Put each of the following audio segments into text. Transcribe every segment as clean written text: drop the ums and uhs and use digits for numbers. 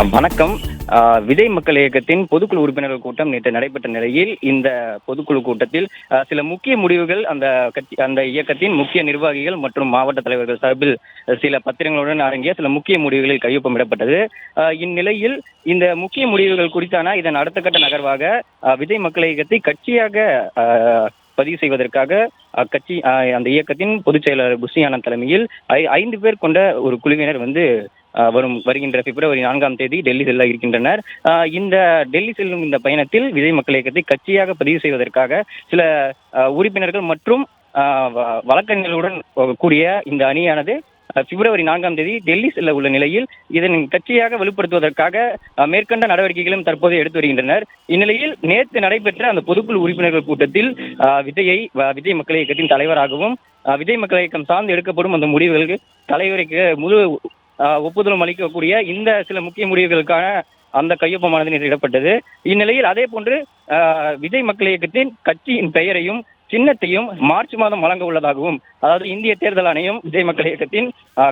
வணக்கம். விதை மக்கள் இயக்கத்தின் பொதுக்குழு உறுப்பினர்கள் கூட்டம் நேற்று நடைபெற்ற நிலையில், இந்த பொதுக்குழு கூட்டத்தில் சில முக்கிய முடிவுகள் அந்த இயக்கத்தின் முக்கிய நிர்வாகிகள் மற்றும் மாவட்ட தலைவர்கள் சார்பில் சில பத்திரங்களுடன் அடங்கிய சில முக்கிய முடிவுகளில் கையொப்பமிடப்பட்டது. இந்நிலையில் இந்த முக்கிய முடிவுகள் குறித்தான இதன் அடுத்த கட்ட நகர்வாக விதை மக்கள் இயக்கத்தை கட்சியாக பதிவு செய்வதற்காக அக்கட்சி அந்த இயக்கத்தின் பொதுச் செயலாளர் புஷி ஆனந்த் தலைமையில் 5 பேர் கொண்ட ஒரு குழுவினர் வருகின்ற பிப்ரவரி 4ஆம் தேதி டெல்லி செல்ல இருக்கின்றனர். இந்த டெல்லி செல்லும் இந்த பயணத்தில் விதை மக்கள் இயக்கத்தை கட்சியாக பதிவு செய்வதற்காக சில உறுப்பினர்கள் மற்றும் வழக்கறிஞர்களுடன் கூடிய இந்த அணியானது பிப்ரவரி 4ஆம் தேதி டெல்லி செல்ல உள்ள நிலையில் இதன் கட்சியாக வலுப்படுத்துவதற்காக மேற்கண்ட நடவடிக்கைகளும் தற்போது எடுத்து வருகின்றனர். இந்நிலையில் நேற்று நடைபெற்ற அந்த பொதுக்குழு உறுப்பினர்கள் கூட்டத்தில் விஜய் மக்கள் இயக்கத்தின் தலைவராகவும் விஜய் மக்கள் இயக்கம் சார்ந்து எடுக்கப்படும் அந்த முடிவுகளுக்கு தலைவருக்கு முழு ஒப்புதலும் அளிக்கக்கூடிய இந்த சில முக்கிய முடிவுகளுக்கான அந்த கையொப்பமானது நேரிடப்பட்டது. இந்நிலையில் அதே போன்று விஜய் மக்கள் இயக்கத்தின் கட்சியின் பெயரையும் சின்னத்தையும் மார்ச் மாதம் வழங்க உள்ளதாகவும், அதாவது இந்திய தேர்தல் ஆணையம் விஜய் மக்கள் இயக்கத்தின்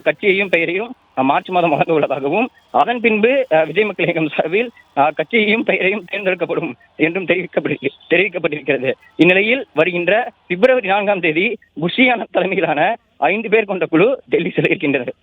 கட்சியையும் பெயரையும் மார்ச் மாதம் வழங்க உள்ளதாகவும், அதன் பின்பு விஜய் மக்கள் இயக்கம் சார்பில் கட்சியையும் பெயரையும் தேர்ந்தெடுக்கப்படும் என்றும் தெரிவிக்கப்பட்டிருக்கிறது. இந்நிலையில் வருகின்ற பிப்ரவரி 4ஆம் தேதி புஷி ஆனந்த் தலைமையிலான 5 பேர் கொண்ட குழு டெல்லி செல்ல இருக்கின்றது.